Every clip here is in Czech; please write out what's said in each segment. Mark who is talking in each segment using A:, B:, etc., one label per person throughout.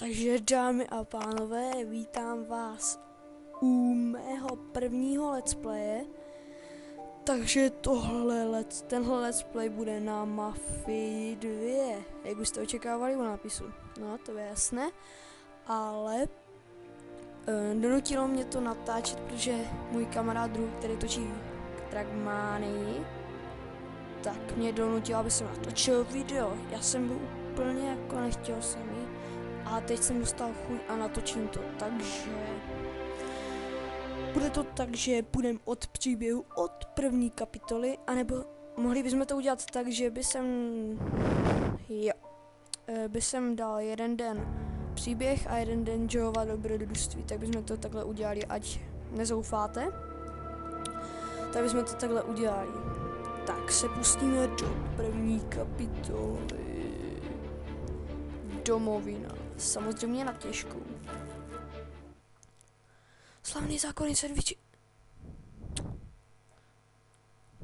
A: Takže dámy a pánové, vítám vás u mého prvního let's playe. Takže tenhle let's play bude na Mafii 2, jak už jste očekávali u nápisu. No, to je jasné, ale donutilo mě to natáčet, protože můj kamarád druhý, který točí Trackmanii, tak mě donutil, aby jsem natočil video. Já jsem byl úplně jako nechtěl jsem jí, a teď jsem dostal chuť a natočím to, takže bude to tak, že půjdem od příběhu, od první kapitoly, anebo mohli bychom to udělat tak, že by jsem dal jeden den příběh a jeden den Joeova dobrodružství, tak bychom to takhle udělali, ať nezoufáte. Tak bychom to takhle udělali. Tak se pustíme do první kapitoly. Domovina. Samozřejmě na těžkou. Slavný zákony sandviči.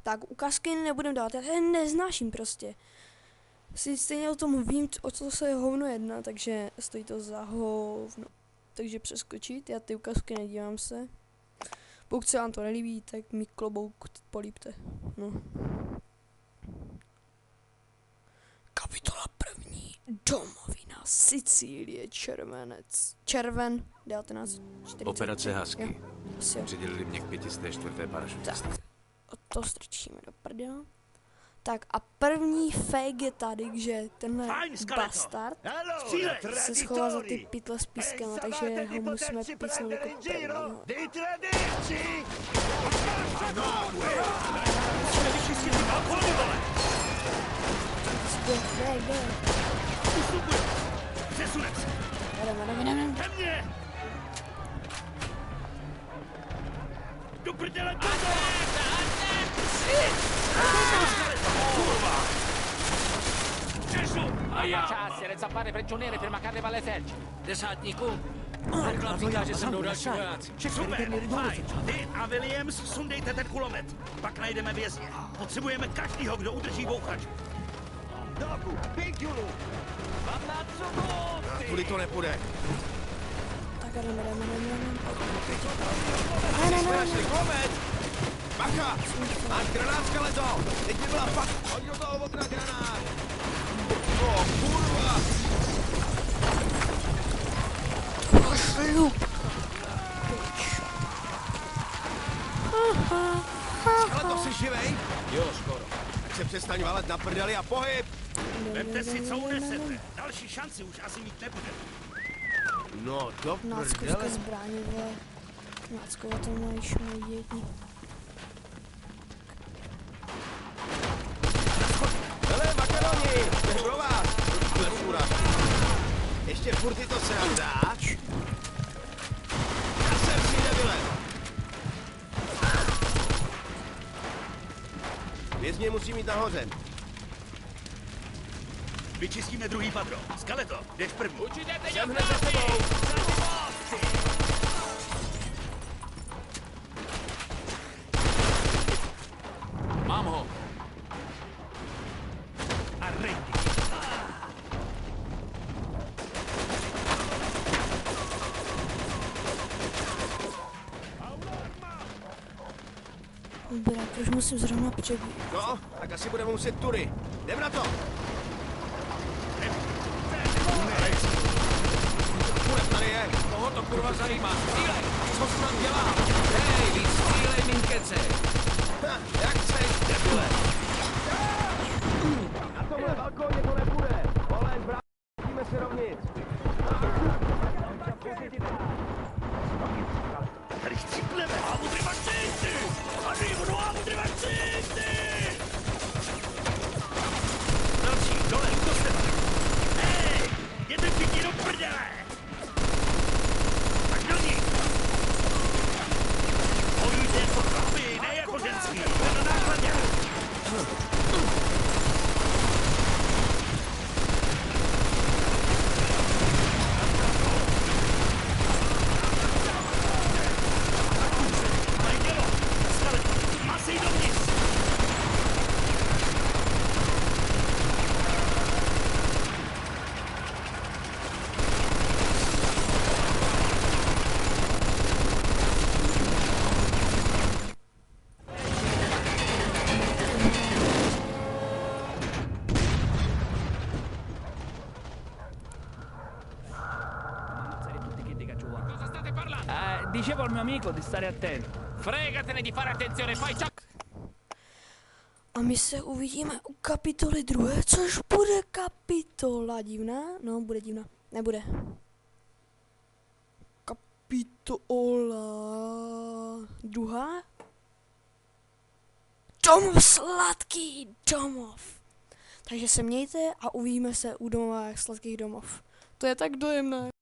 A: Tak, ukázky nebudem dát, já je neznáším prostě. Si stejně o tom vím, o co se hovno jedná, takže stojí to za hovno. Takže přeskočit, já ty ukázky nedívám se. Pokud se vám to nelíbí, tak mi klobouk polípte. No. Kapitola první. Domovina, Sicílie, červen, 1940.
B: Operace Husky. Přidělili mě k 504. parašutistce.
A: To strčíme do prdela. Tak a první fake je tady, že tenhle bastard se schová za ty pytle s pískem, takže ho musíme písnout jako prvního.
C: Do prdele,
D: Čas je recappare prigioniere prima che arriva l'esercito.
C: Desátníku, Harklap říká, že se mnou další vojáci. Super, fajn. Ty a Williams sundejte ten kulomet. Pak najdeme vězně. Potřebujeme každýho, kdo udrží bouchač.
B: Kvůli to nepůjde.
A: Tak jdeme.
B: Našli kulomet! Bacha! Máš granát, skeleto! Teď by byla fakt! Hoď do toho okna granát! O, kurva! Skeleto, jsi živej?
D: Jo, skoro.
B: Tak se přestaň valet na prdeli a pohyb!
C: Vemte si, co unesete. Další šanci už asi mít nebude.
B: No, do
A: Náckovské
B: prdele.
A: zbraně, vole. Náckové to mají šmoudětní.
B: Hele, makaroni! To je pro vás! Lefura. Ještě furt ty to se nám dá? Já jsem si nevylet. Vězně musí mít nahoře.
C: Vyčistíme druhý patro. Skeleto, jdeš první.
B: Jsem hned za tebou.
D: Mám ho.
C: A ready.
A: Dobrá, proč musím zrovna přebít?
B: No, tak asi budeme muset tury. Jdem na to. Půlek tady je.
D: Koho to kurva zajímá? Střílej! Co jsi tam dělá? Hej, víc střílej, minkece!
B: Jak chceš, debile. Na tomhle balkóně to nebude. Vole, vrátíme se rovnic.
C: Tady chcípneme. Amo trivacinti! Arrivano amo trivacinti! Další, dole, do sebe. Hej, jeden pěkně do prdele. Tak do nich. Bojujte jako
E: amico di stare attento.
D: Fregatene di fare attenzione, fai ciò.
A: A my se uvidíme u kapitoly 2, což bude kapitola divná. No, bude divná. Nebude. Kapitola 2. Domov, sladký domov. Takže se mějte a uvidíme se u domova sladkých domov. To je tak dojemné.